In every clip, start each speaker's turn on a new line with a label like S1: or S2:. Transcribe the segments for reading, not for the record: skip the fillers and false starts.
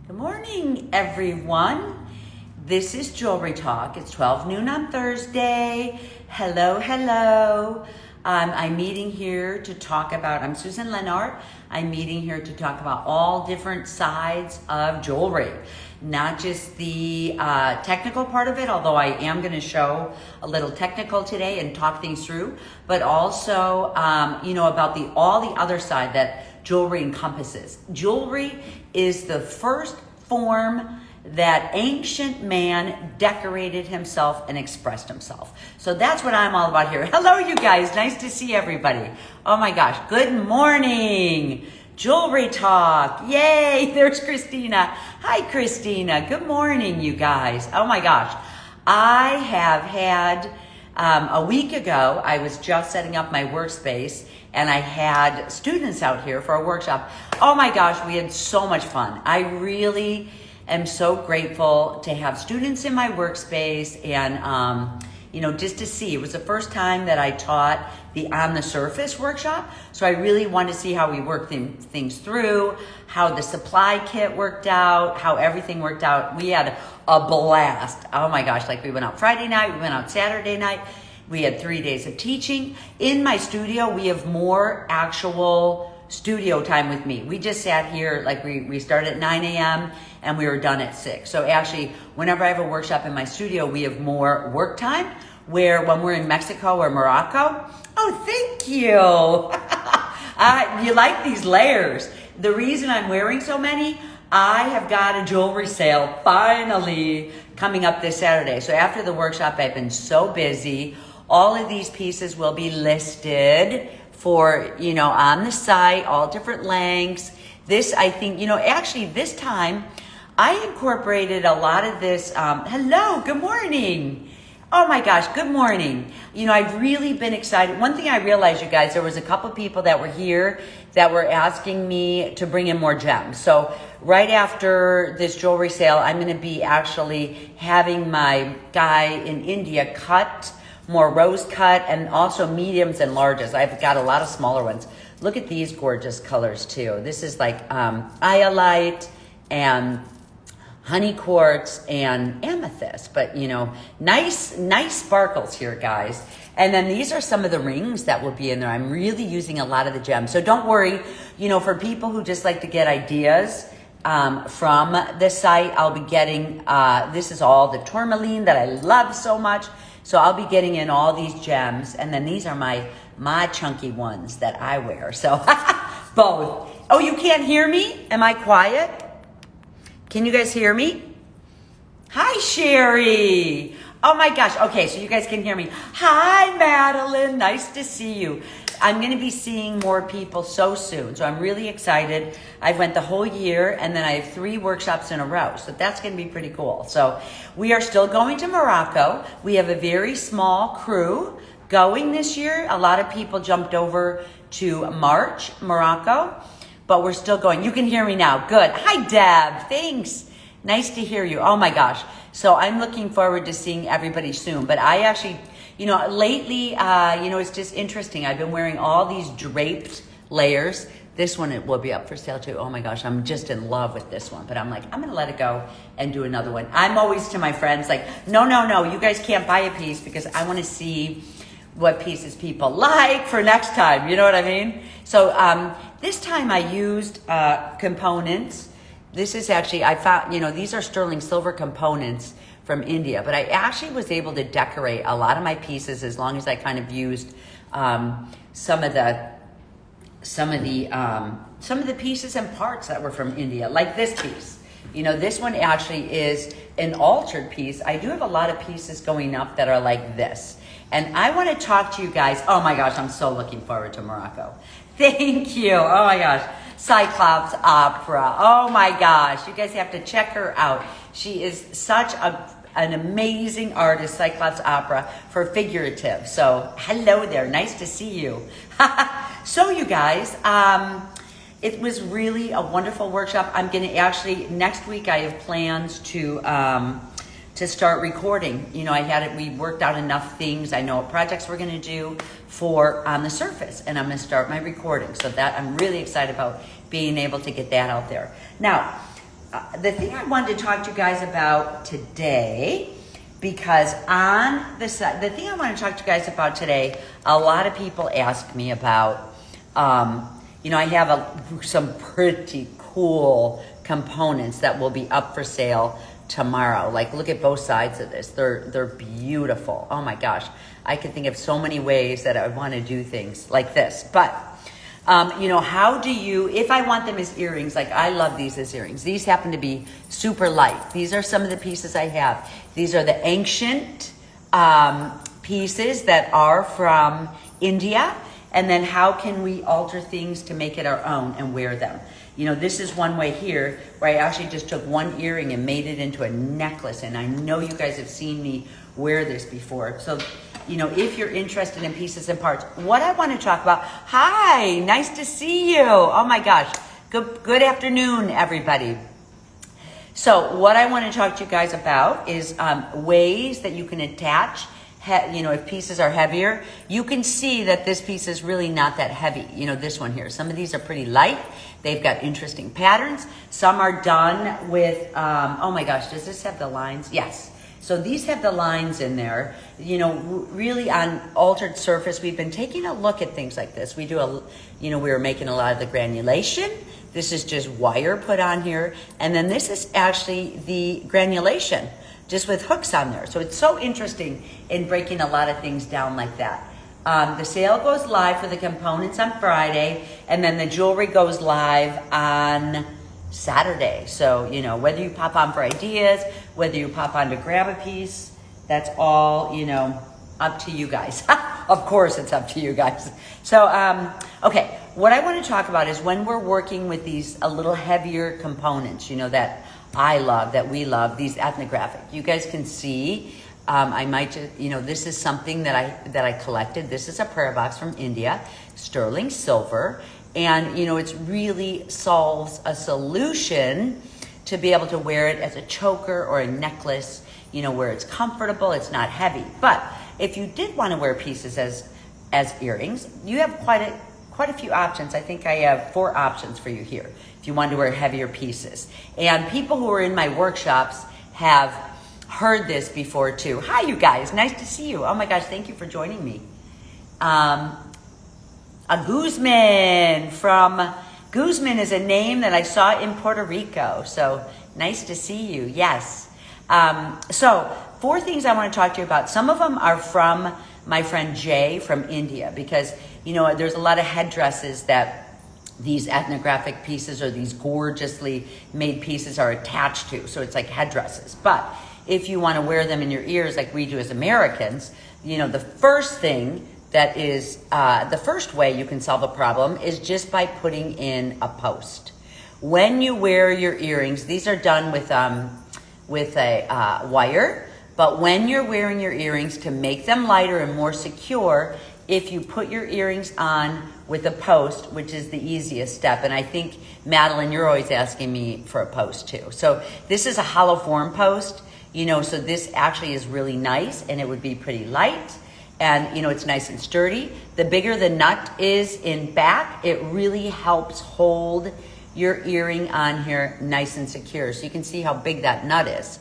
S1: Good morning, everyone. This is Jewelry Talk. It's 12 noon on Thursday. Hello. I'm meeting here to talk about, I'm Susan Lennart. I'm meeting here to talk about all different sides of jewelry. Not just the technical part of it, although I am going to show a little technical today and talk things through, but also, about all the other side that jewelry encompasses. Jewelry is the first form that ancient man decorated himself and expressed himself. So that's what I'm all about here. Hello, you guys. Nice to see everybody. Oh my gosh. Good morning. Jewelry Talk. Yay. There's Christina. Hi, Christina. Good morning, you guys. Oh my gosh. I have had, a week ago, I was just setting up my workspace and I had students out here for a workshop. Oh my gosh. We had so much fun. I really am so grateful to have students in my workspace and, just to see. It was the first time that I taught the On the Surface workshop. So I really wanted to see how we worked things through, how the supply kit worked out, how everything worked out. We had a blast. Oh my gosh, we went out Friday night, we went out Saturday night. We had 3 days of teaching. In my studio, we have more actual studio time with me. We just sat here, we started at 9 a.m. and we were done at 6. So actually, whenever I have a workshop in my studio, we have more work time, where when we're in Mexico or Morocco, oh, thank you. You like these layers. The reason I'm wearing so many, I have got a jewelry sale finally coming up this Saturday. So after the workshop, I've been so busy. All of these pieces will be listed for, on the site, all different lengths. This, I think, actually this time I incorporated a lot of this. Hello, good morning. Oh my gosh, good morning. I've really been excited. One thing I realized, you guys, there was a couple people that were here that were asking me to bring in more gems. So right after this jewelry sale, I'm going to be actually having my guy in India cut more rose cut and also mediums and larges. I've got a lot of smaller ones. Look at these gorgeous colors too. This is like iolite and honey quartz and amethyst, but nice sparkles here, guys. And then these are some of the rings that will be in there. I'm really using a lot of the gems. So don't worry, for people who just like to get ideas from the site, I'll be getting, this is all the tourmaline that I love so much. So I'll be getting in all these gems, and then these are my chunky ones that I wear. So both. Oh, you can't hear me? Am I quiet? Can you guys hear me? Hi, Sherry. Oh my gosh. Okay, so you guys can hear me. Hi, Madeline. Nice to see you. I'm going to be seeing more people so soon. So I'm really excited. I went the whole year and then I have 3 workshops in a row. So that's going to be pretty cool. So we are still going to Morocco. We have a very small crew going this year. A lot of people jumped over to March, Morocco, but we're still going. You can hear me now. Good. Hi, Deb. Thanks. Nice to hear you. Oh my gosh. So I'm looking forward to seeing everybody soon. But I actually, lately, it's just interesting. I've been wearing all these draped layers. This one, it will be up for sale too. Oh my gosh, I'm just in love with this one. But I'm like, I'm going to let it go and do another one. I'm always to my friends like, no, you guys can't buy a piece because I want to see what pieces people like for next time. You know what I mean? So this time I used components. This is actually, I found, these are sterling silver components from India, but I actually was able to decorate a lot of my pieces as long as I kind of used some of the pieces and parts that were from India, like this piece. This one actually is an altered piece. I do have a lot of pieces going up that are like this. And I want to talk to you guys. Oh my gosh, I'm so looking forward to Morocco. Thank you. Oh my gosh. Cyclops Opera. Oh my gosh. You guys have to check her out. She is such an amazing artist, Cyclops Opera, for figurative. So hello there. Nice to see you. So you guys, it was really a wonderful workshop. I'm going to actually, next week I have plans to start recording. We worked out enough things. I know what projects we're going to do for On the Surface, and I'm going to start my recording. So that I'm really excited about being able to get that out there. Now, the thing I wanted to talk to you guys about today, because on the side, the thing I want to talk to you guys about today, a lot of people ask me about, I have some pretty cool components that will be up for sale tomorrow. Like, look at both sides of this. They're beautiful. Oh my gosh. I can think of so many ways that I want to do things like this. But, how do you, if I want them as earrings, like I love these as earrings. These happen to be super light. These are some of the pieces I have. These are the ancient pieces that are from India. And then how can we alter things to make it our own and wear them? This is one way here where I actually just took one earring and made it into a necklace. And I know you guys have seen me wear this before. So, if you're interested in pieces and parts, what I want to talk about, hi, nice to see you. Oh my gosh. Good afternoon, everybody. So what I want to talk to you guys about is ways that you can attach. If pieces are heavier, you can see that this piece is really not that heavy. This one here. Some of these are pretty light. They've got interesting patterns. Some are done with, oh my gosh, does this have the lines? Yes. So these have the lines in there. Really on altered surface, we've been taking a look at things like this. We were making a lot of the granulation. This is just wire put on here. And then this is actually the granulation, just with hooks on there. So it's so interesting in breaking a lot of things down like that. The sale goes live for the components on Friday, and then the jewelry goes live on Saturday. So, whether you pop on for ideas, whether you pop on to grab a piece, that's all, up to you guys. Of course it's up to you guys. So, okay, what I want to talk about is when we're working with these a little heavier components, that I love, that we love, these ethnographic. You guys can see, I might just, this is something that I collected. This is a prayer box from India, sterling silver. And, it really solves a solution to be able to wear it as a choker or a necklace, where it's comfortable, it's not heavy. But if you did want to wear pieces as earrings, you have quite a few options. I think I have 4 options for you here if you want to wear heavier pieces. And people who are in my workshops have heard this before too. Hi, you guys. Nice to see you. Oh my gosh, thank you for joining me. Guzman is a name that I saw in Puerto Rico. So nice to see you. Yes. So 4 things I want to talk to you about. Some of them are from my friend Jay from India, because, there's a lot of headdresses that these ethnographic pieces or these gorgeously made pieces are attached to. So it's like headdresses. But if you want to wear them in your ears like we do as Americans, the first thing that is the first way you can solve a problem is just by putting in a post. When you wear your earrings, these are done with a wire, but when you're wearing your earrings, to make them lighter and more secure, if you put your earrings on with a post, which is the easiest step, and I think, Madeline, you're always asking me for a post too. So this is a hollow form post, so this actually is really nice, and it would be pretty light. And, it's nice and sturdy. The bigger the nut is in back, it really helps hold your earring on here nice and secure. So you can see how big that nut is.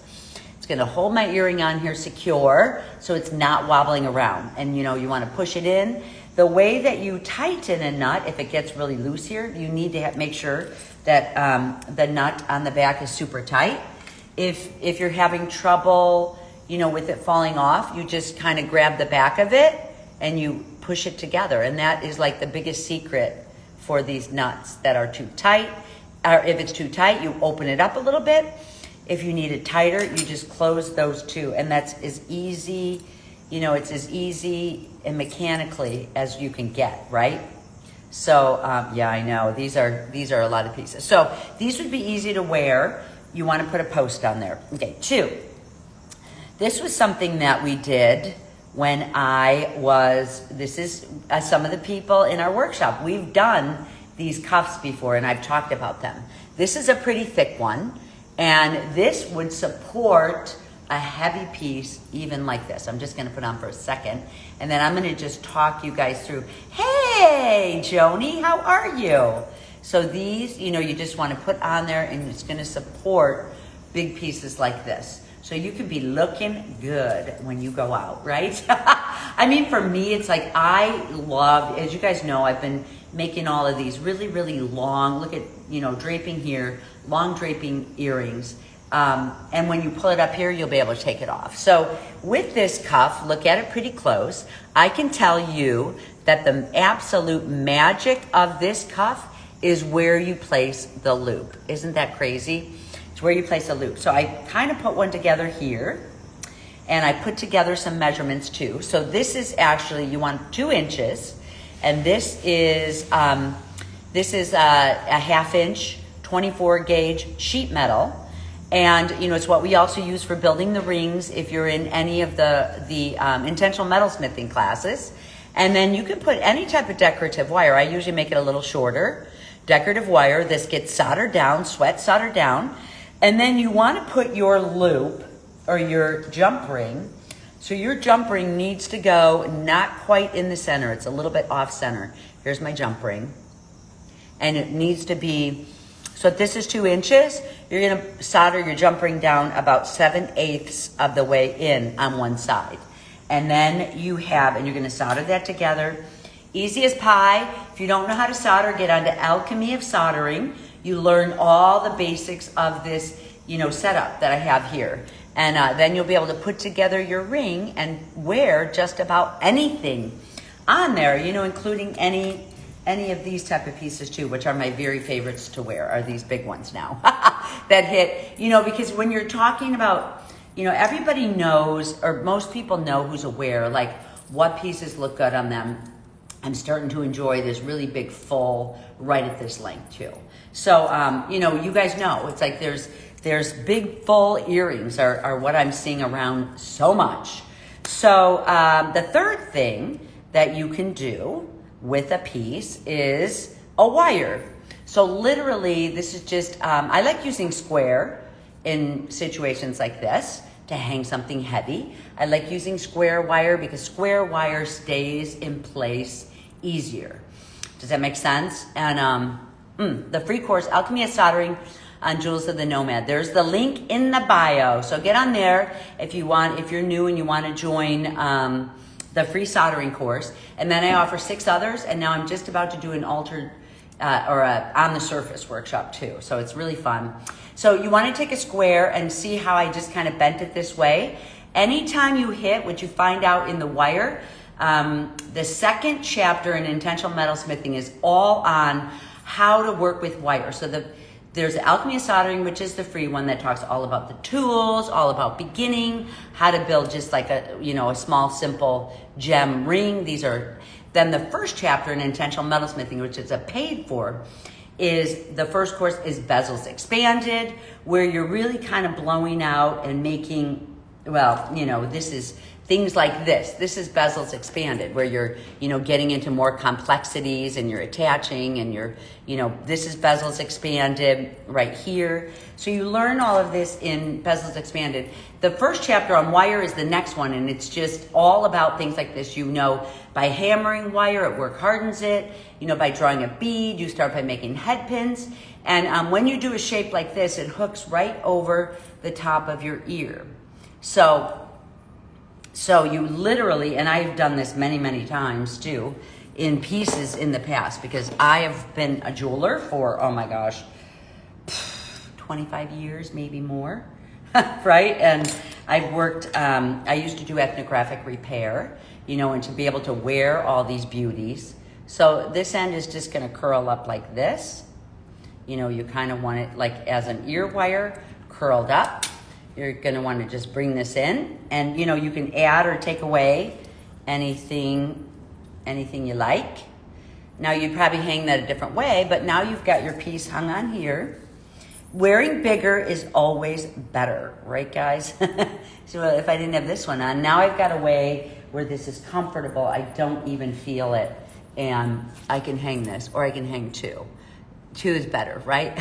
S1: It's going to hold my earring on here secure so it's not wobbling around. And, you want to push it in. The way that you tighten a nut, if it gets really loose here, you need to make sure that the nut on the back is super tight. If you're having trouble, with it falling off, you just kind of grab the back of it and you push it together. And that is like the biggest secret for these nuts that are too tight. Or if it's too tight, you open it up a little bit. If you need it tighter, you just close those two. And that's as easy, it's as easy and mechanically as you can get, right? So, yeah, I know. These are a lot of pieces. So these would be easy to wear. You want to put a post on there. Okay, 2. This was something that we did when this is some of the people in our workshop. We've done these cuffs before, and I've talked about them. This is a pretty thick one, and this would support a heavy piece even like this. I'm just going to put on for a second, and then I'm going to just talk you guys through. Hey, Joni, how are you? So these, you just want to put on there, and it's going to support big pieces like this. So you can be looking good when you go out, right? I mean, for me, it's like I love, as you guys know, I've been making all of these really, really long, look at, draping here, long draping earrings. And when you pull it up here, you'll be able to take it off. So with this cuff, look at it pretty close. I can tell you that the absolute magic of this cuff is where you place the loop. Isn't that crazy? It's where you place the loop. So I kind of put one together here, and I put together some measurements too. So this is actually, you want 2 inches, and this is a 1/2 inch 24 gauge sheet metal. And it's what we also use for building the rings if you're in any of the intentional metalsmithing classes. And then you can put any type of decorative wire. I usually make it a little shorter. Decorative wire. This gets soldered down, sweat soldered down. And then you want to put your loop or your jump ring. So your jump ring needs to go not quite in the center. It's a little bit off center. Here's my jump ring. And it needs to be, so if this is 2 inches, you're going to solder your jump ring down about 7/8 of the way in on one side. And then you're going to solder that together. Easy as pie. If you don't know how to solder, get onto Alchemy of Soldering. You learn all the basics of this, setup that I have here. And then you'll be able to put together your ring and wear just about anything on there, including any of these type of pieces too, which are my very favorites to wear, are these big ones now that hit, because when you're talking about, everybody knows, or most people know who's aware, like what pieces look good on them. I'm starting to enjoy this really big full right at this length too. So, you guys know, it's like there's big full earrings are what I'm seeing around so much. So the third thing that you can do with a piece is a wire. So literally this is just, I like using square in situations like this to hang something heavy. I like using square wire because square wire stays in place easier. Does that make sense? And the free course, Alchemy of Soldering on Jewels of the Nomad. There's the link in the bio. So get on there if you're new and you want to join the free soldering course. And then I offer 6 others, and now I'm just about to do an altered or a on the surface workshop too. So it's really fun. So you want to take a square and see how I just kind of bent it this way. Anytime you hit, what you find out in the wire, the second chapter in Intentional Metalsmithing is all on how to work with wire. So there's Alchemy of Soldering, which is the free one that talks all about the tools, all about beginning, how to build just like a small, simple gem ring. Then the first chapter in Intentional Metalsmithing, which is a paid for, is the first course is Bezels Expanded, where you're really kind of blowing out and making, this is things like this. This is Bezels Expanded, where you're, getting into more complexities and you're attaching and this is Bezels Expanded right here. So you learn all of this in Bezels Expanded. The first chapter on wire is the next one, and it's just all about things like this. By hammering wire, it work hardens it. By drawing a bead, you start by making head pins. And when you do a shape like this, it hooks right over the top of your ear. So you literally, and I've done this many, many times too, in pieces in the past, because I have been a jeweler for, 25 years, maybe more, right? And I've worked, I used to do ethnographic repair, and to be able to wear all these beauties. So this end is just gonna curl up like this. You kind of want it like as an ear wire curled up. You're going to want to just bring this in, and you can add or take away anything you like. Now you'd probably hang that a different way, but now you've got your piece hung on here. Wearing bigger is always better, right guys? So if I didn't have this one on, now I've got a way where this is comfortable. I don't even feel it, and I can hang this, or I can hang 2. 2 is better, right?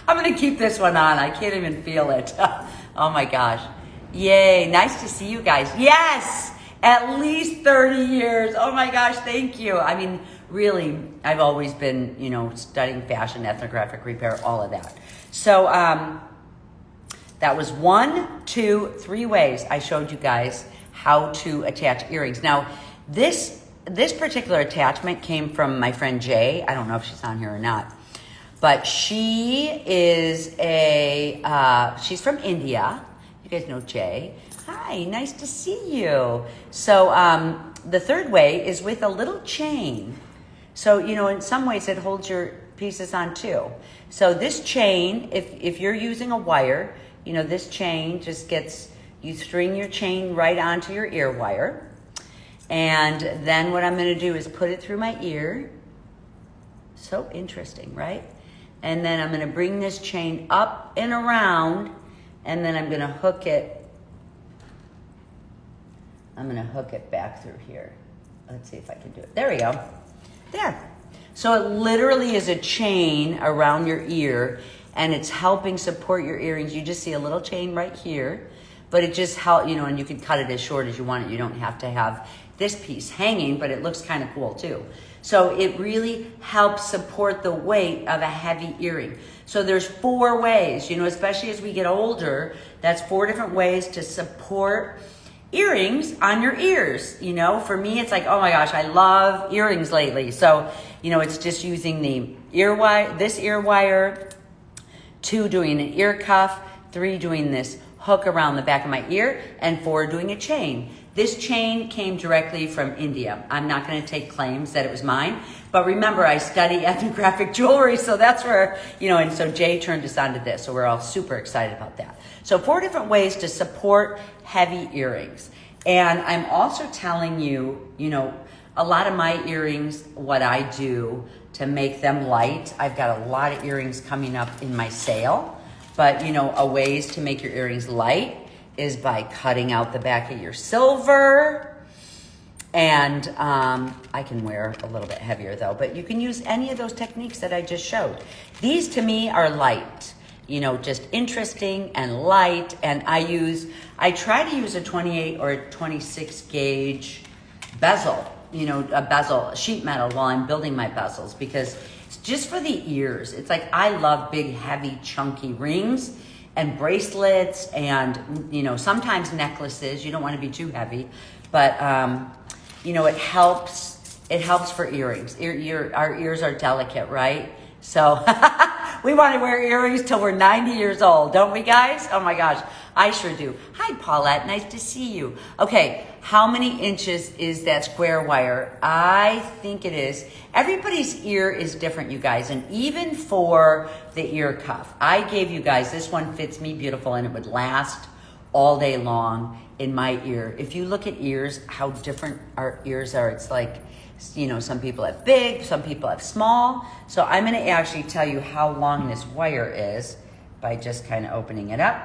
S1: I'm going to keep this one on. I can't even feel it. Oh my gosh. Yay. Nice to see you guys. Yes. At least 30 years. Oh my gosh. Thank you. I mean, really, I've always been, studying fashion, ethnographic repair, all of that. So that was 1, 2, 3 ways I showed you guys how to attach earrings. Now, this particular attachment came from my friend Jay. I don't know if she's on here or not, but she is she's from India. You guys know Jay. Hi, nice to see you. So the third way is with a little chain. So, in some ways it holds your pieces on too. So this chain, if you're using a wire, this chain just you string your chain right onto your ear wire. And then what I'm going to do is put it through my ear. So interesting, right? And then I'm going to bring this chain up and around, and then I'm going to hook it. I'm going to hook it back through here. Let's see if I can do it. There we go. There. So it literally is a chain around your ear, and it's helping support your earrings. You just see a little chain right here, but it just helps, and you can cut it as short as you want it. You don't have to have this piece hanging, but it looks kind of cool too. So it really helps support the weight of a heavy earring. So there's 4 ways, especially as we get older, that's 4 different ways to support earrings on your ears. For me, it's like, oh my gosh, I love earrings lately. So, it's just using the this ear wire, 2 doing an ear cuff, 3 doing this hook around the back of my ear, and 4 doing a chain. This chain came directly from India. I'm not going to take claims that it was mine, but remember, I study ethnographic jewelry, so that's where, and so Jay turned us onto this, so we're all super excited about that. So 4 different ways to support heavy earrings. And I'm also telling you, a lot of my earrings, what I do to make them light. I've got a lot of earrings coming up in my sale, but a ways to make your earrings light is by cutting out the back of your silver. And I can wear a little bit heavier though, but you can use any of those techniques that I just showed. These to me are light, just interesting and light. And I try to use a 28 or a 26 gauge bezel, a bezel, sheet metal while I'm building my bezels, because it's just for the ears. It's like, I love big, heavy, chunky rings and bracelets and, sometimes necklaces. You don't want to be too heavy, but, it helps for earrings. Our ears are delicate, right? So we want to wear earrings till we're 90 years old, don't we guys? Oh my gosh, I sure do. Hi, Paulette, nice to see you. Okay, how many inches is that square wire? I think it is. Everybody's ear is different, you guys, and even for the ear cuff, I gave you guys, this one fits me beautiful and it would last all day long in my ear. If you look at ears, how different our ears are, it's like, some people have big, some people have small. So I'm going to actually tell you how long this wire is by just kind of opening it up.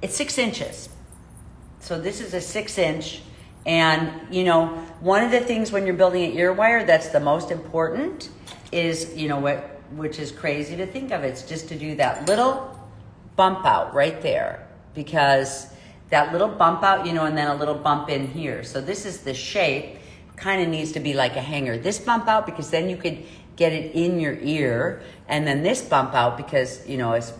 S1: It's 6 inches. So this is a 6-inch. And, one of the things when you're building an ear wire that's the most important is, which is crazy to think of, it's just to do that little bump out right there. Because that little bump out, and then a little bump in here. So this is the shape. Kind of needs to be like a hanger. This bump out, because then you could get it in your ear, and then this bump out, because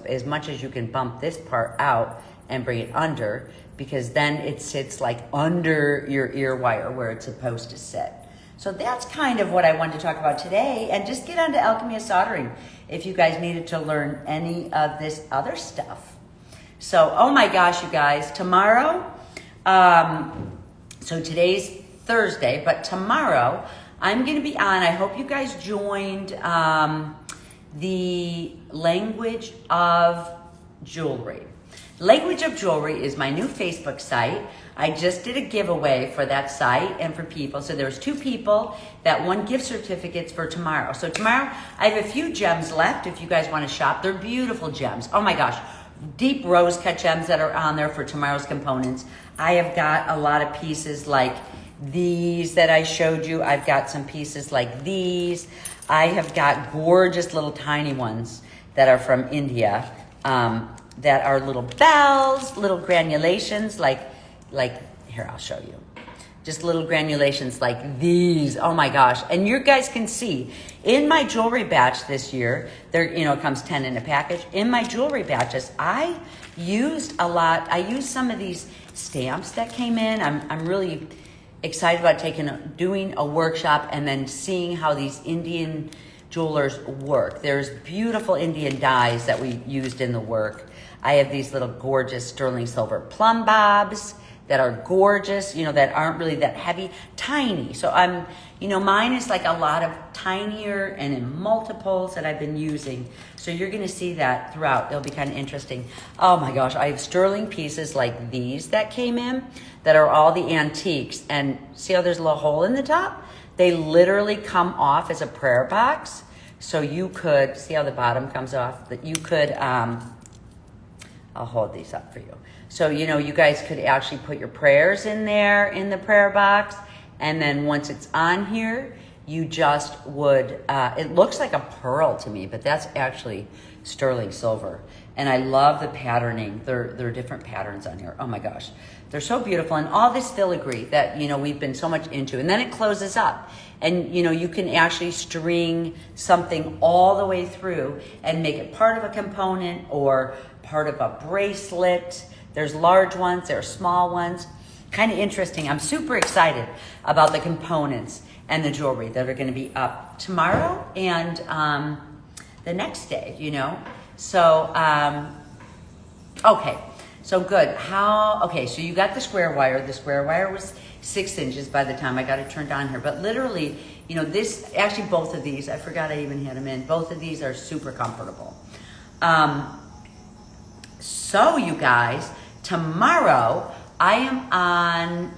S1: as much as you can bump this part out and bring it under, because then it sits like under your ear wire where it's supposed to sit. So that's kind of what I wanted to talk about today, and just get onto Alchemy of Soldering if you guys needed to learn any of this other stuff. So, oh my gosh, you guys, tomorrow, so today's Thursday, but tomorrow I'm going to be on, I hope you guys joined the Language of Jewelry. Language of Jewelry is my new Facebook site. I just did a giveaway for that site and for people. So there's 2 people that won gift certificates for tomorrow. So tomorrow I have a few gems left if you guys want to shop. They're beautiful gems. Oh my gosh. Deep rose cut gems that are on there for tomorrow's components. I have got a lot of pieces like these that I showed you. I've got some pieces like these. I have got gorgeous little tiny ones that are from India, that are little bells, little granulations, like here, I'll show you. just little granulations like these. Oh my gosh. And you guys can see in my jewelry batch this year, there, it comes 10 in a package. In my jewelry batches, I used a lot. I used some of these stamps that came in. I'm really excited about doing a workshop and then seeing how these Indian jewelers work. There's beautiful Indian dyes that we used in the work. I have these little gorgeous sterling silver plumb bobs that are gorgeous, that aren't really that heavy, tiny. So mine is like a lot of tinier and in multiples that I've been using. So you're gonna see that throughout. It'll be kind of interesting. Oh my gosh, I have sterling pieces like these that came in that are all the antiques. And see how there's a little hole in the top? They literally come off as a prayer box. So you could, see how the bottom comes off? That you could, I'll hold these up for you. So, you guys could actually put your prayers in there in the prayer box. And then once it's on here, you just would, it looks like a pearl to me, but that's actually sterling silver. And I love the patterning. There are different patterns on here. Oh my gosh. They're so beautiful. And all this filigree that, we've been so much into. And then it closes up. And, you can actually string something all the way through and make it part of a component or part of a bracelet. There's large ones, there are small ones. Kind of interesting. I'm super excited about the components and the jewelry that are going to be up tomorrow and the next day, So, okay. So good. So you got the square wire. The square wire was 6 inches by the time I got it turned on here. But literally, both of these, I forgot I even had them in. Both of these are super comfortable. So you guys, tomorrow I am on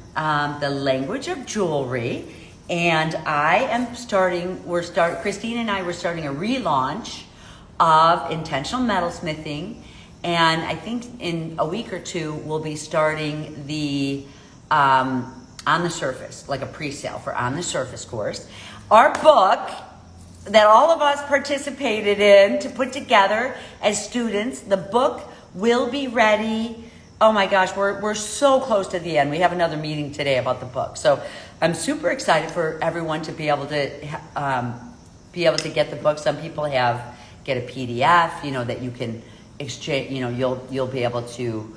S1: the language of jewelry, and Christine and I were starting a relaunch of intentional metalsmithing, and I think in a week or two we'll be starting the On the Surface, like a pre-sale for On the Surface course. Our book that all of us participated in to put together as students, the book will be ready. Oh my gosh, we're so close to the end. We have another meeting today about the book. So I'm super excited for everyone to be able to get the book. Some people get a PDF, that you can exchange, you'll be able to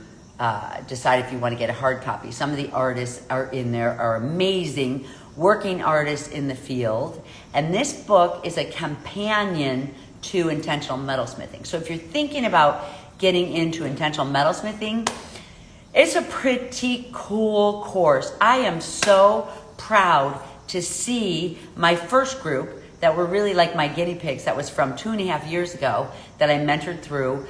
S1: decide if you want to get a hard copy. Some of the artists are in there, are amazing working artists in the field. And this book is a companion to intentional metalsmithing. So if you're thinking about getting into intentional metalsmithing, it's a pretty cool course. I am so proud to see my first group that were really like my guinea pigs. That was from 2.5 years ago that I mentored through.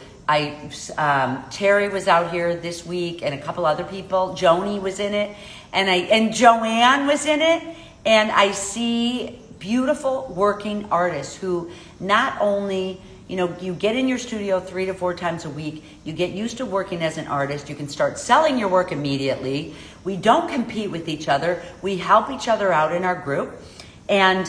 S1: Terry was out here this week and a couple other people. Joni was in it and Joanne was in it. And I see beautiful working artists who not only, you get in your studio 3 to 4 times a week. You get used to working as an artist. You can start selling your work immediately. We don't compete with each other. We help each other out in our group. And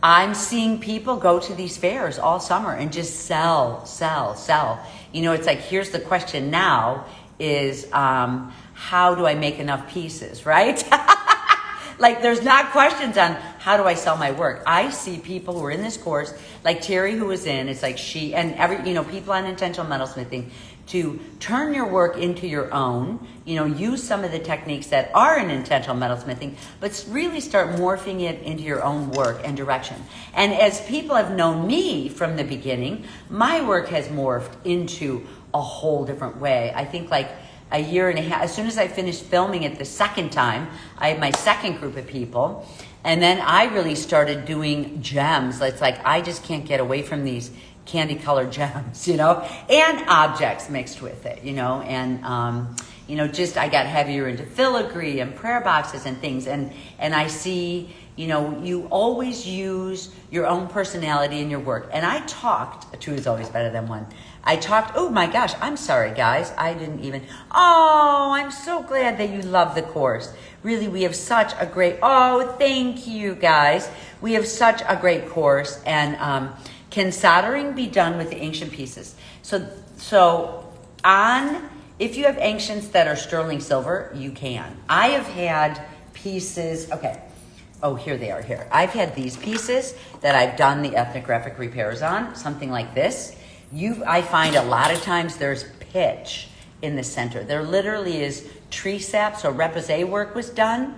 S1: I'm seeing people go to these fairs all summer and just sell. It's like, here's the question now is, how do I make enough pieces, right? Like, there's not questions on how do I sell my work. I see people who are in this course, like Terry, who was in, it's like she, and people on intentional metalsmithing, to turn your work into your own, use some of the techniques that are in intentional metalsmithing, but really start morphing it into your own work and direction. And as people have known me from the beginning, my work has morphed into a whole different way. I think like a year and a half, as soon as I finished filming it the second time, I had my second group of people. And then I really started doing gems. It's like, I just can't get away from these candy colored gems, and objects mixed with it, and, I got heavier into filigree and prayer boxes and things. And I see, you always use your own personality in your work. And I talked, 2 is always better than 1. Oh my gosh, I'm sorry guys. I'm so glad that you love the course. Really, we have such a great, thank you guys. We have such a great course. And can soldering be done with the ancient pieces? So if you have ancients that are sterling silver, you can. I have had pieces, okay. Oh, here they are here. I've had these pieces that I've done the ethnographic repairs on, something like this. I find a lot of times there's pitch in the center. There literally is tree sap, so repoussé work was done,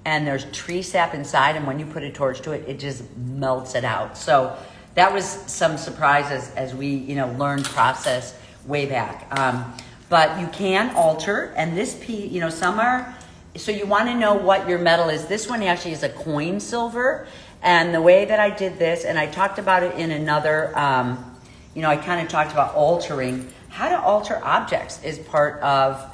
S1: and there's tree sap inside, and when you put a torch to it, it just melts it out. So that was some surprises as we, learned process way back. But you can alter, and this piece, some are, so you want to know what your metal is. This one actually is a coin silver, and the way that I did this, and I talked about it in another, I kind of talked about altering. How to alter objects is part of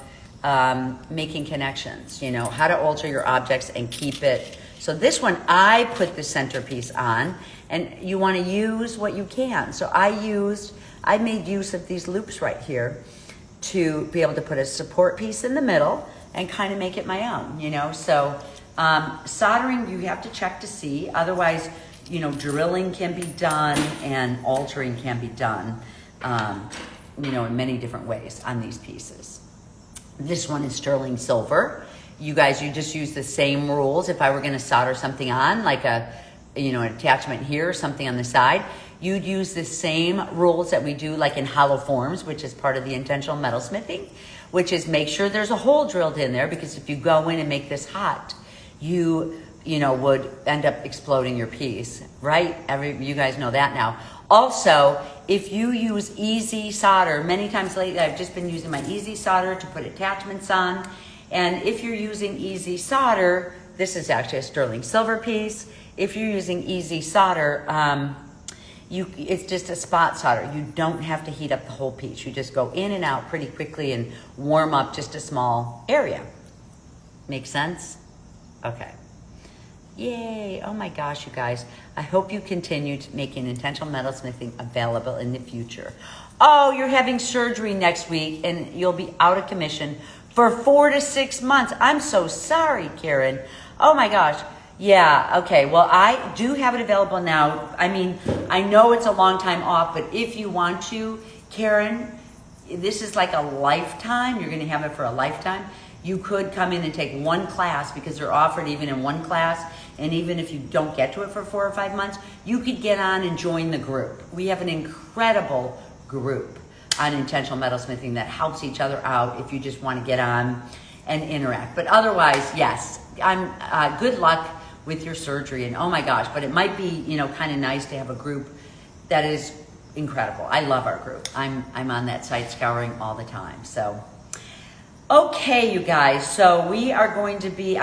S1: making connections, how to alter your objects and keep it. So this one, I put the centerpiece on, and you want to use what you can. So I made use of these loops right here to be able to put a support piece in the middle and kind of make it my own, So soldering, you have to check to see. Otherwise, drilling can be done and altering can be done, in many different ways on these pieces. This one is sterling silver. You guys, you just use the same rules. If I were going to solder something on, like an attachment here or something on the side, you'd use the same rules that we do like in hollow forms, which is part of the intentional metalsmithing, which is make sure there's a hole drilled in there, because if you go in and make this hot, you would end up exploding your piece, right? You guys know that now. Also, if you use easy solder, many times lately I've just been using my easy solder to put attachments on. And if you're using easy solder, this is actually a sterling silver piece. If you're using easy solder, it's just a spot solder. You don't have to heat up the whole piece. You just go in and out pretty quickly and warm up just a small area. Make sense? Okay. Yay. Oh my gosh, you guys. I hope you continue making intentional metalsmithing available in the future. Oh, you're having surgery next week and you'll be out of commission for 4 to 6 months. I'm so sorry, Karen. Oh my gosh. Yeah, okay. Well, I do have it available now. I mean, I know it's a long time off, but if you want to, Karen, this is like a lifetime. You're going to have it for a lifetime. You could come in and take one class, because they're offered even in one class. And even if you don't get to it for 4 or 5 months, you could get on and join the group. We have an incredible group on intentional metalsmithing that helps each other out if you just want to get on and interact. But otherwise, yes, I'm good luck with your surgery. And oh my gosh, but it might be, kind of nice to have a group that is incredible. I love our group. I'm on that site scouring all the time. So, okay, you guys. So we are going to be,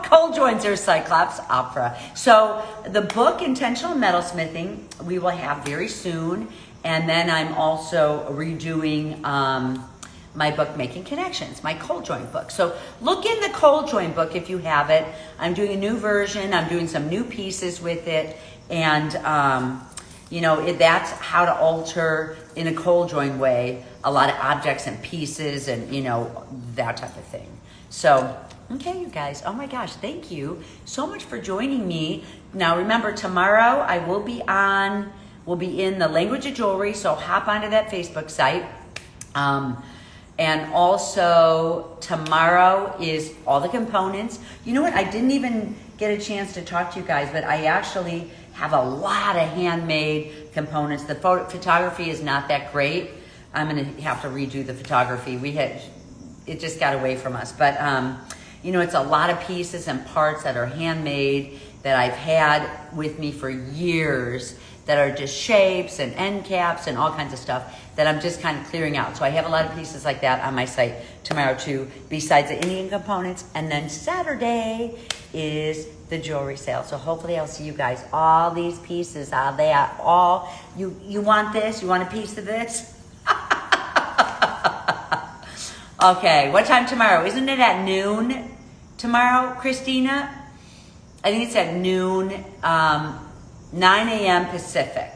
S1: cold joints are Cyclops opera. So the book Intentional Metalsmithing, we will have very soon. And then I'm also redoing my book, Making Connections, my cold joint book. So look in the cold joint book if you have it. I'm doing a new version. I'm doing some new pieces with it. And, that's how to alter in a cold joint way a lot of objects and pieces and, that type of thing. So, okay, you guys. Oh my gosh, thank you so much for joining me. Now, remember, tomorrow I will be in the language of jewelry, so hop onto that Facebook site. And also tomorrow is all the components. You know what? I didn't even get a chance to talk to you guys, but I actually have a lot of handmade components. The photography is not that great. I'm gonna have to redo the photography. It just got away from us. But it's a lot of pieces and parts that are handmade that I've had with me for years, that are just shapes and end caps and all kinds of stuff that I'm just kind of clearing out. So I have a lot of pieces like that on my site tomorrow too, besides the Indian components. And then Saturday is the jewelry sale. So hopefully I'll see you guys. All these pieces are there. You want this? You want a piece of this? Okay, what time tomorrow? Isn't it at noon tomorrow, Christina? I think it's at noon. 9 a.m. Pacific,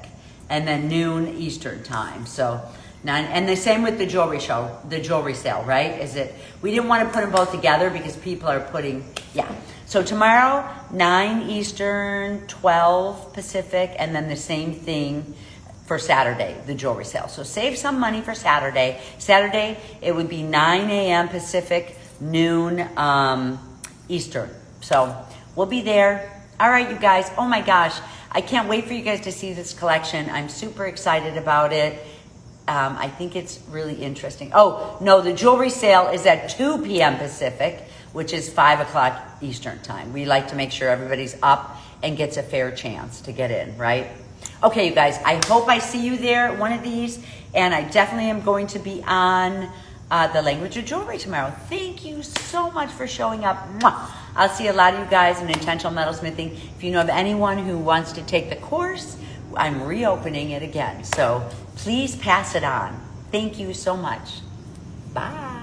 S1: and then noon Eastern time. So 9, and the same with the jewelry sale, right? We didn't want to put them both together because people are So tomorrow, 9 Eastern, 12 Pacific, and then the same thing for Saturday, the jewelry sale. So save some money for Saturday. Saturday, it would be 9 a.m. Pacific, noon Eastern. So we'll be there. All right, you guys. Oh my gosh. I can't wait for you guys to see this collection. I'm super excited about it. I think it's really interesting. Oh, no, the jewelry sale is at 2 p.m. Pacific, which is 5 o'clock Eastern time. We like to make sure everybody's up and gets a fair chance to get in, right? Okay, you guys, I hope I see you there at one of these, and I definitely am going to be on the language of jewelry tomorrow. Thank you so much for showing up. Mwah. I'll see a lot of you guys in intentional metalsmithing. If you know of anyone who wants to take the course, I'm reopening it again. So please pass it on. Thank you so much. Bye.